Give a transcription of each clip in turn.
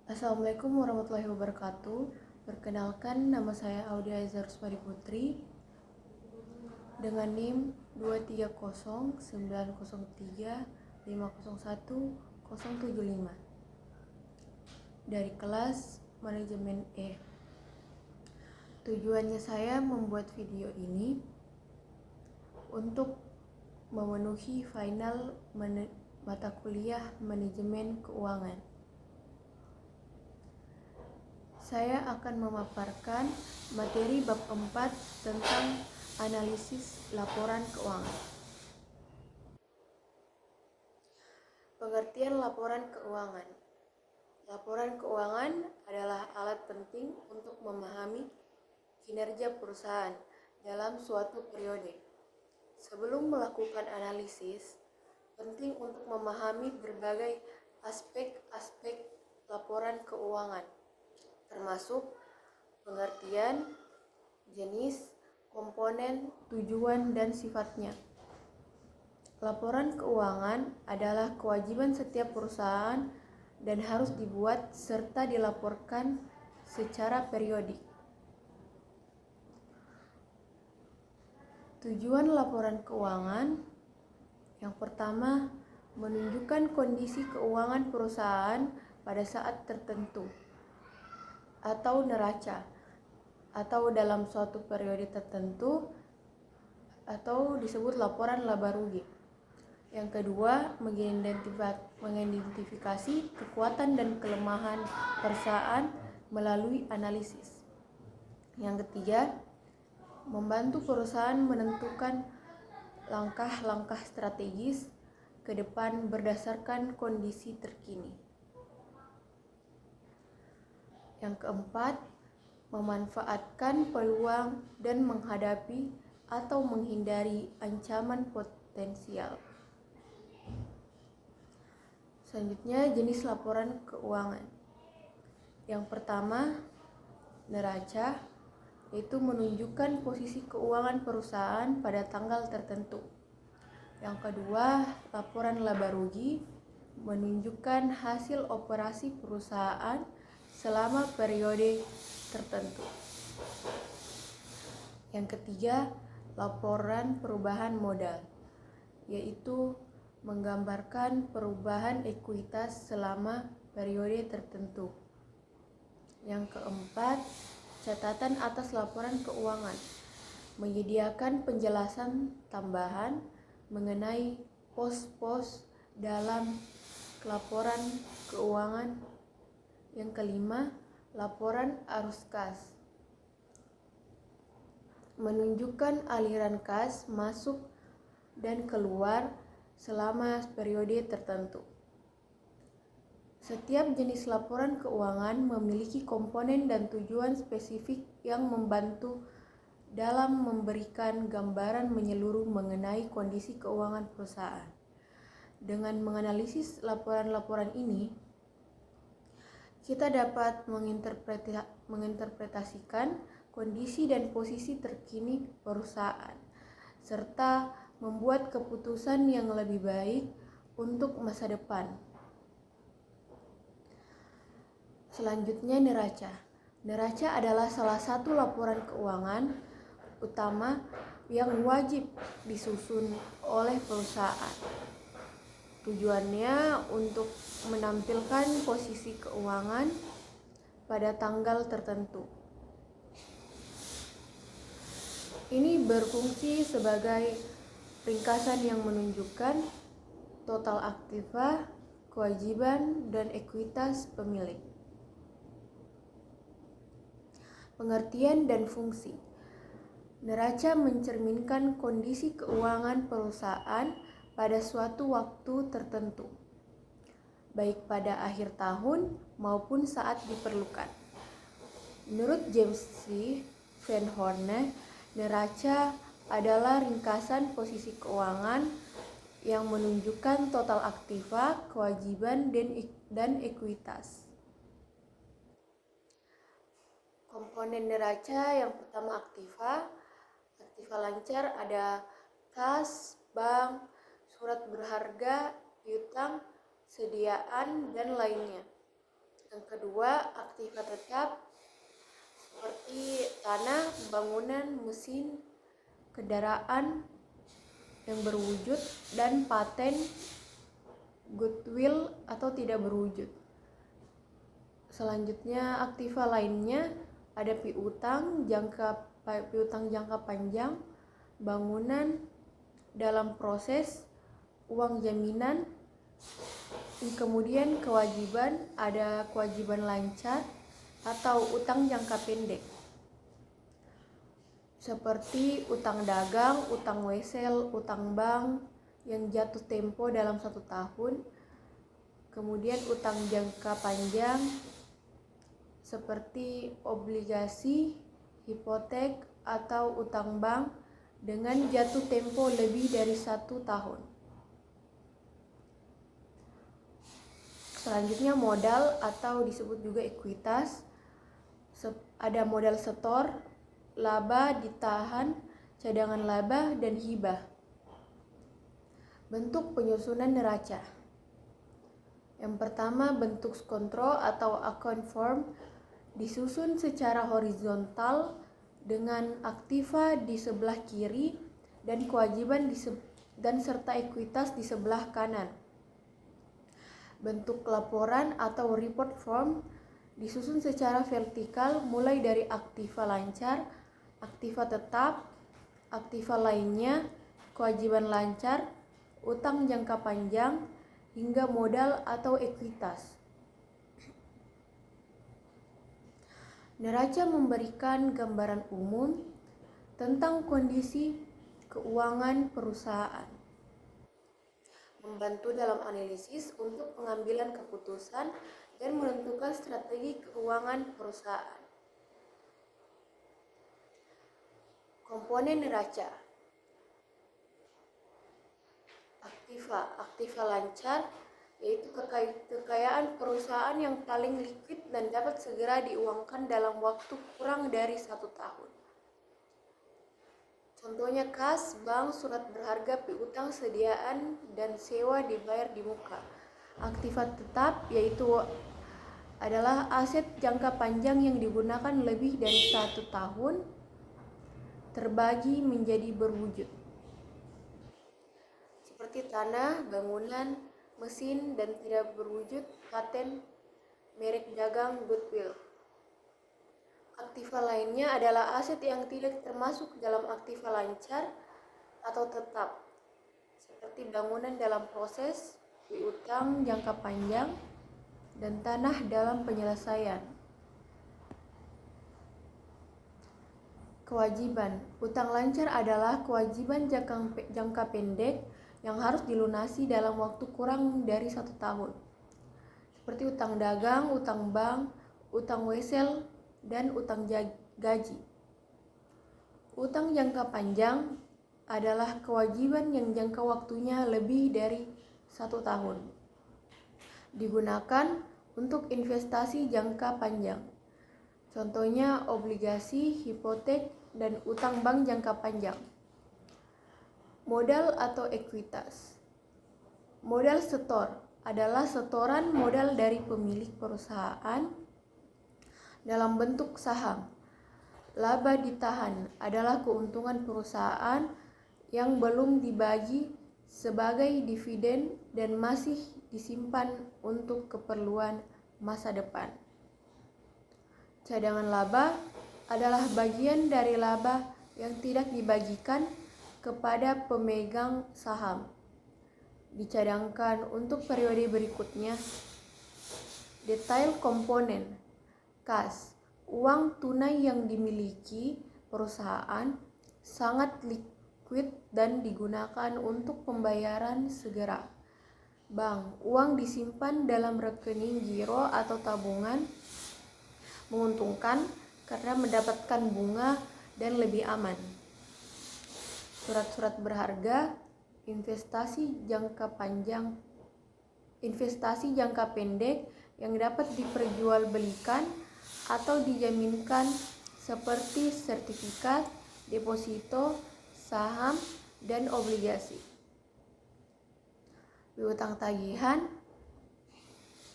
Assalamualaikum warahmatullahi wabarakatuh. Perkenalkan, nama saya Audia Azhar Rusmadi Putri dengan NIM 2303903501075 dari kelas Manajemen E. Tujuannya saya membuat video ini untuk memenuhi final mata kuliah Manajemen Keuangan. Saya akan memaparkan materi bab 4 tentang analisis laporan keuangan. Pengertian laporan keuangan. Laporan keuangan adalah alat penting untuk memahami kinerja perusahaan dalam suatu periode. Sebelum melakukan analisis, penting untuk memahami berbagai aspek-aspek laporan keuangan, termasuk pengertian, jenis, komponen, tujuan, dan sifatnya. Laporan keuangan adalah kewajiban setiap perusahaan dan harus dibuat serta dilaporkan secara periodik. Tujuan laporan keuangan yang pertama, menunjukkan kondisi keuangan perusahaan pada saat tertentu atau neraca, atau dalam suatu periode tertentu, atau disebut laporan laba rugi. Yang kedua, mengidentifikasi kekuatan dan kelemahan perusahaan melalui analisis. Yang ketiga, membantu perusahaan menentukan langkah-langkah strategis ke depan berdasarkan kondisi terkini. Yang keempat, memanfaatkan peluang dan menghadapi atau menghindari ancaman potensial. Selanjutnya, jenis laporan keuangan. Yang pertama, neraca, yaitu menunjukkan posisi keuangan perusahaan pada tanggal tertentu. Yang kedua, laporan laba rugi, menunjukkan hasil operasi perusahaan selama periode tertentu. Yang ketiga, laporan perubahan modal, yaitu menggambarkan perubahan ekuitas selama periode tertentu. Yang keempat, catatan atas laporan keuangan, menyediakan penjelasan tambahan mengenai pos-pos dalam laporan keuangan. Yang kelima, laporan arus kas, menunjukkan aliran kas masuk dan keluar selama periode tertentu. Setiap jenis laporan keuangan memiliki komponen dan tujuan spesifik yang membantu dalam memberikan gambaran menyeluruh mengenai kondisi keuangan perusahaan. Dengan menganalisis laporan-laporan ini, kita dapat menginterpretasikan kondisi dan posisi terkini perusahaan, serta membuat keputusan yang lebih baik untuk masa depan. Selanjutnya, neraca. Neraca adalah salah satu laporan keuangan utama yang wajib disusun oleh perusahaan. Tujuannya untuk menampilkan posisi keuangan pada tanggal tertentu. Ini berfungsi sebagai ringkasan yang menunjukkan total aktiva, kewajiban, dan ekuitas pemilik. Pengertian dan fungsi. Neraca mencerminkan kondisi keuangan perusahaan pada suatu waktu tertentu, baik pada akhir tahun maupun saat diperlukan. Menurut James C. Van Horne, neraca adalah ringkasan posisi keuangan yang menunjukkan total aktiva, kewajiban, dan ekuitas. Komponen neraca yang pertama aktiva. Aktiva lancar ada kas, bank, surat berharga, piutang, sediaan, dan lainnya. Yang kedua, aktiva tetap seperti tanah, bangunan, mesin, kendaraan yang berwujud, dan paten goodwill atau tidak berwujud. Selanjutnya, aktiva lainnya ada piutang jangka panjang, bangunan dalam proses, uang jaminan. Kemudian kewajiban, ada kewajiban lancar atau utang jangka pendek seperti utang dagang, utang wesel, utang bank yang jatuh tempo dalam 1 tahun. Kemudian utang jangka panjang seperti obligasi, hipotek, atau utang bank dengan jatuh tempo lebih dari 1 tahun. Selanjutnya modal atau disebut juga ekuitas. Ada modal setor, laba ditahan, cadangan laba, dan hibah. Bentuk penyusunan neraca. Yang pertama, bentuk kontrol atau account form disusun secara horizontal dengan aktiva di sebelah kiri dan kewajiban dan serta ekuitas di sebelah kanan. Bentuk laporan atau report form disusun secara vertikal mulai dari aktiva lancar, aktiva tetap, aktiva lainnya, kewajiban lancar, utang jangka panjang, hingga modal atau ekuitas. Neraca memberikan gambaran umum tentang kondisi keuangan perusahaan, membantu dalam analisis untuk pengambilan keputusan dan menentukan strategi keuangan perusahaan. Komponen neraca. Aktiva lancar yaitu kekayaan perusahaan yang paling liquid dan dapat segera diuangkan dalam waktu kurang dari 1 tahun. Contohnya kas, bank, surat berharga, piutang, sediaan, dan sewa dibayar di muka. Aktiva tetap yaitu adalah aset jangka panjang yang digunakan lebih dari 1 tahun, terbagi menjadi berwujud, seperti tanah, bangunan, mesin, dan tidak berwujud, paten, merek dagang, goodwill. Aktiva lainnya adalah aset yang tidak termasuk dalam aktiva lancar atau tetap, seperti bangunan dalam proses, piutang jangka panjang, dan tanah dalam penyelesaian. Kewajiban. Utang lancar adalah kewajiban jangka pendek yang harus dilunasi dalam waktu kurang dari 1 tahun, seperti utang dagang, utang bank, utang wesel, dan utang gaji. Utang jangka panjang adalah kewajiban yang jangka waktunya lebih dari 1 tahun. Digunakan untuk investasi jangka panjang. Contohnya obligasi, hipotek, dan utang bank jangka panjang. Modal atau ekuitas. Modal setor adalah setoran modal dari pemilik perusahaan dalam bentuk saham. Laba ditahan adalah keuntungan perusahaan yang belum dibagi sebagai dividen dan masih disimpan untuk keperluan masa depan. Cadangan laba adalah bagian dari laba yang tidak dibagikan kepada pemegang saham, dicadangkan untuk periode berikutnya. Detail komponen. Kas, uang tunai yang dimiliki perusahaan, sangat liquid dan digunakan untuk pembayaran segera. Bank, uang disimpan dalam rekening giro atau tabungan, menguntungkan karena mendapatkan bunga dan lebih aman. Surat-surat berharga, investasi jangka pendek yang dapat diperjualbelikan atau dijaminkan seperti sertifikat, deposito, saham, dan obligasi. Piutang tagihan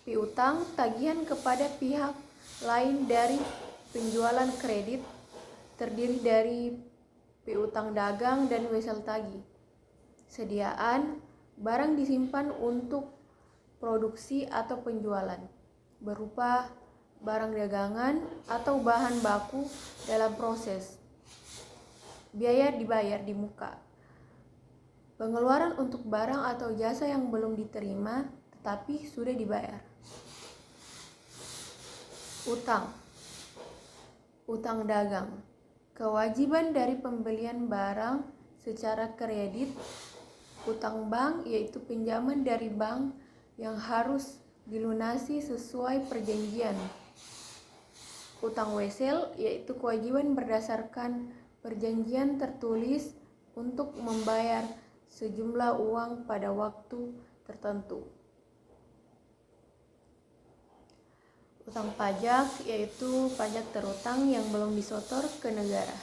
Piutang, tagihan kepada pihak lain dari penjualan kredit, terdiri dari piutang dagang dan wesel tagih. Sediaan, barang disimpan untuk produksi atau penjualan, berupa barang dagangan atau bahan baku dalam proses. Biaya dibayar di muka. Pengeluaran untuk barang atau jasa yang belum diterima tetapi sudah dibayar. Utang. Utang dagang. Kewajiban dari pembelian barang secara kredit. Utang bank yaitu pinjaman dari bank yang harus dilunasi sesuai perjanjian. Utang wesel yaitu kewajiban berdasarkan perjanjian tertulis untuk membayar sejumlah uang pada waktu tertentu. Utang pajak yaitu pajak terutang yang belum disetor ke negara.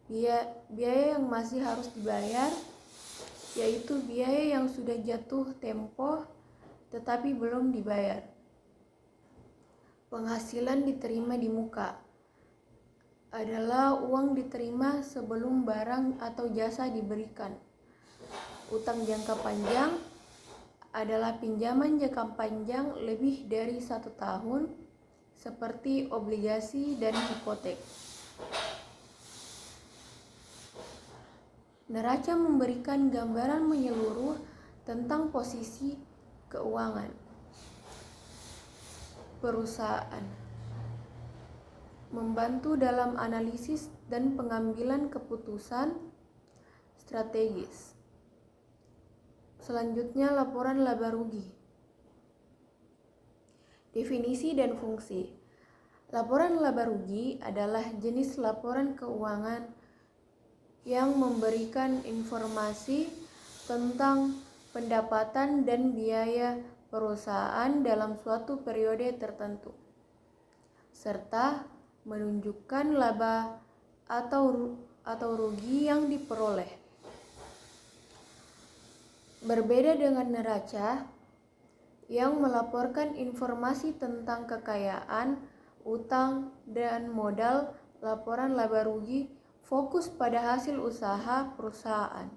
Biaya yang masih harus dibayar yaitu biaya yang sudah jatuh tempo tetapi belum dibayar. Penghasilan diterima di muka adalah uang diterima sebelum barang atau jasa diberikan. Utang jangka panjang adalah pinjaman jangka panjang lebih dari 1 tahun seperti obligasi dan hipotek. Neraca memberikan gambaran menyeluruh tentang posisi keuangan perusahaan, membantu dalam analisis dan pengambilan keputusan strategis. Selanjutnya, laporan laba rugi. Definisi dan fungsi. Laporan laba rugi adalah jenis laporan keuangan yang memberikan informasi tentang pendapatan dan biaya perusahaan dalam suatu periode tertentu, serta menunjukkan laba atau rugi yang diperoleh. Berbeda dengan neraca yang melaporkan informasi tentang kekayaan, utang, dan modal, laporan laba rugi fokus pada hasil usaha perusahaan.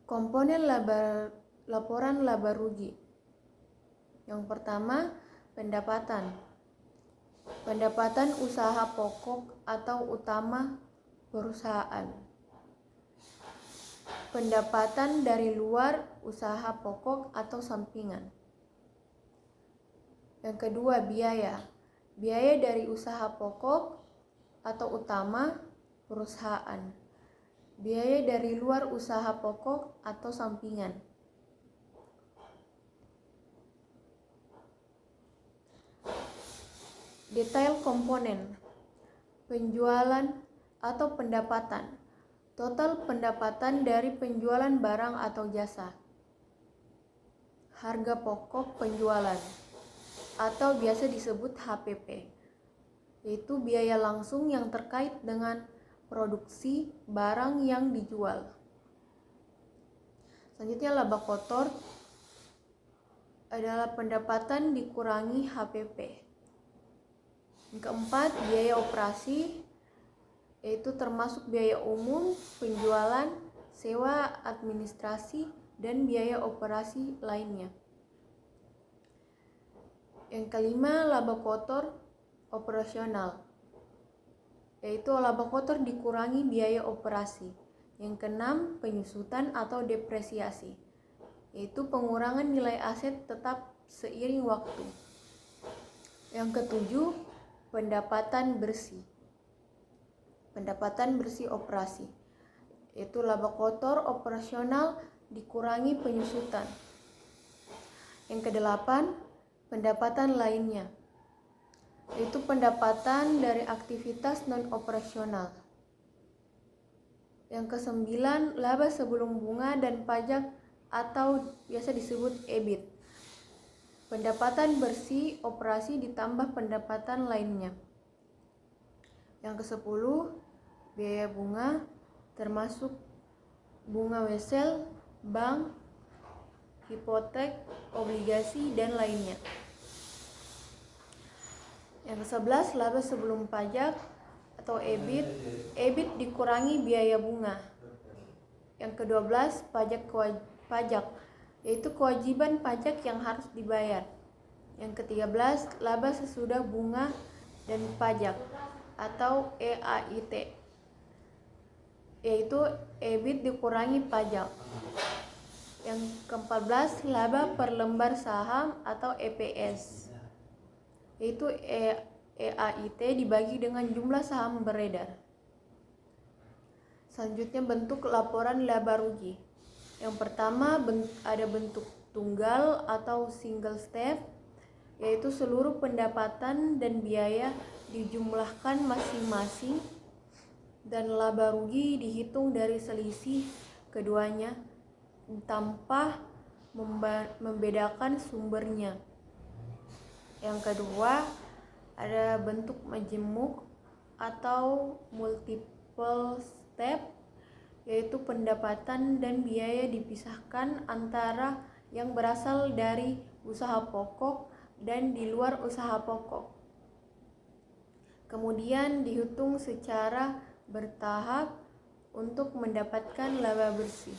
Komponen laporan laba rugi. Yang pertama, pendapatan. Pendapatan usaha pokok atau utama perusahaan. Pendapatan dari luar usaha pokok atau sampingan. Yang kedua, biaya. Biaya dari usaha pokok atau utama perusahaan. Biaya dari luar usaha pokok atau sampingan. Detail komponen. Penjualan atau pendapatan. Total pendapatan dari penjualan barang atau jasa. Harga pokok penjualan atau biasa disebut HPP, yaitu biaya langsung yang terkait dengan produksi barang yang dijual. Selanjutnya, laba kotor adalah pendapatan dikurangi HPP. Yang keempat, biaya operasi, yaitu termasuk biaya umum, penjualan, sewa administrasi, dan biaya operasi lainnya. Yang kelima, laba kotor operasional, yaitu laba kotor dikurangi biaya operasi. Yang keenam, penyusutan atau depresiasi, yaitu pengurangan nilai aset tetap seiring waktu. Yang ketujuh, pendapatan bersih. Pendapatan bersih operasi, yaitu laba kotor operasional dikurangi penyusutan. Yang kedelapan, pendapatan lainnya, yaitu pendapatan dari aktivitas non-operasional. Yang kesembilan, laba sebelum bunga dan pajak atau biasa disebut EBIT. Pendapatan bersih operasi ditambah pendapatan lainnya. Yang kesepuluh, biaya bunga termasuk bunga wesel, bank, hipotek, obligasi, dan lainnya. Yang ke-11, laba sebelum pajak atau EBIT. EBIT dikurangi biaya bunga. Yang ke-12, pajak, yaitu kewajiban pajak yang harus dibayar. Yang ke-13, laba sesudah bunga dan pajak atau EAIT, yaitu EBIT dikurangi pajak. Yang ke-14, laba per lembar saham atau EPS, yaitu EAIT dibagi dengan jumlah saham beredar. Selanjutnya bentuk laporan laba rugi. Yang pertama ada bentuk tunggal atau single step, yaitu seluruh pendapatan dan biaya dijumlahkan masing-masing dan laba rugi dihitung dari selisih keduanya tanpa membedakan sumbernya. Yang kedua, ada bentuk majemuk atau multiple step, yaitu pendapatan dan biaya dipisahkan antara yang berasal dari usaha pokok dan di luar usaha pokok. Kemudian dihitung secara bertahap untuk mendapatkan laba bersih.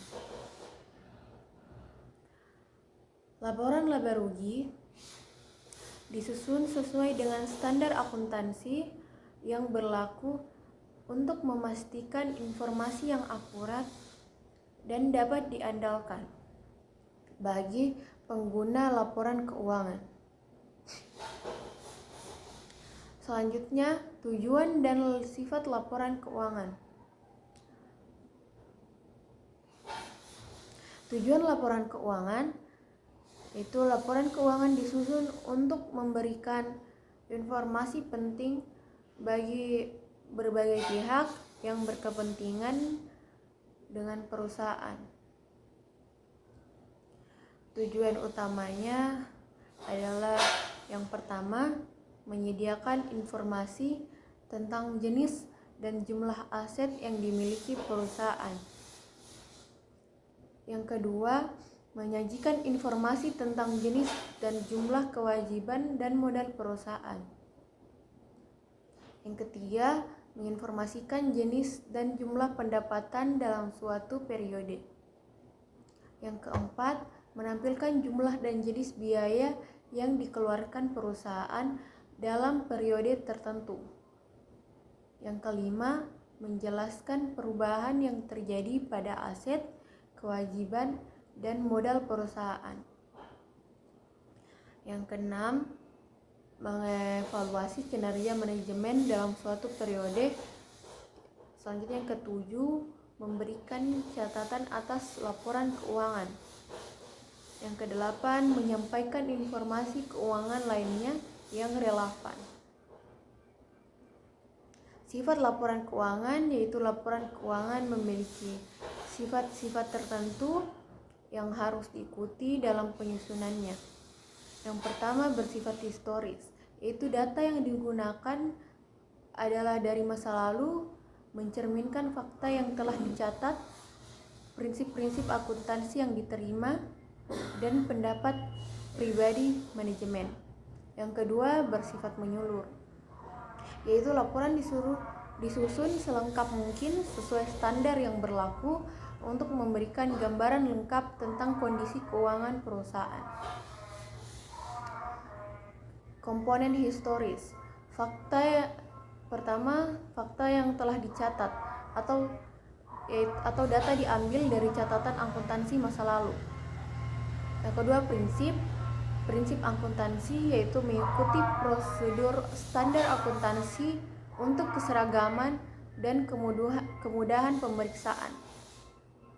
Laporan laba rugi disusun sesuai dengan standar akuntansi yang berlaku untuk memastikan informasi yang akurat dan dapat diandalkan bagi pengguna laporan keuangan. Selanjutnya, tujuan dan sifat laporan keuangan. Tujuan laporan keuangan itu laporan keuangan disusun untuk memberikan informasi penting bagi berbagai pihak yang berkepentingan dengan perusahaan. Tujuan utamanya adalah yang pertama, menyediakan informasi tentang jenis dan jumlah aset yang dimiliki perusahaan. Yang kedua, menyajikan informasi tentang jenis dan jumlah kewajiban dan modal perusahaan. Yang ketiga, menginformasikan jenis dan jumlah pendapatan dalam suatu periode. Yang keempat, menampilkan jumlah dan jenis biaya yang dikeluarkan perusahaan dalam periode tertentu. Yang kelima, menjelaskan perubahan yang terjadi pada aset, kewajiban, dan modal perusahaan. Yang keenam, mengevaluasi kinerja manajemen dalam suatu periode. Selanjutnya yang ketujuh, memberikan catatan atas laporan keuangan. Yang kedelapan, menyampaikan informasi keuangan lainnya yang relevan. Sifat laporan keuangan, yaitu laporan keuangan memiliki sifat-sifat tertentu yang harus diikuti dalam penyusunannya. Yang pertama, bersifat historis, yaitu data yang digunakan adalah dari masa lalu, mencerminkan fakta yang telah dicatat, prinsip-prinsip akuntansi yang diterima, dan pendapat pribadi manajemen. Yang kedua, bersifat menyeluruh, yaitu laporan disusun selengkap mungkin sesuai standar yang berlaku untuk memberikan gambaran lengkap tentang kondisi keuangan perusahaan. Komponen historis. Pertama, fakta yang telah dicatat atau data diambil dari catatan akuntansi masa lalu. Yang kedua, prinsip akuntansi, yaitu mengikuti prosedur standar akuntansi untuk keseragaman dan kemudahan pemeriksaan.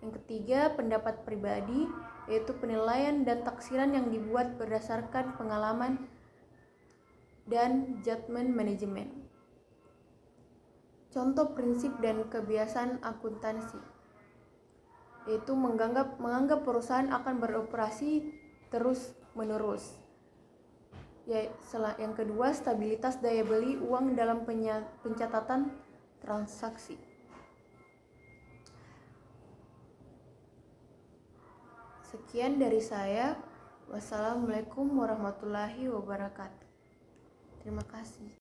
Yang ketiga, pendapat pribadi, yaitu penilaian dan taksiran yang dibuat berdasarkan pengalaman dan judgement manajemen. Contoh prinsip dan kebiasaan akuntansi, yaitu menganggap perusahaan akan beroperasi terus-menerus. Yang kedua, stabilitas daya beli uang dalam pencatatan transaksi. Sekian dari saya. Wassalamualaikum warahmatullahi wabarakatuh. Terima kasih.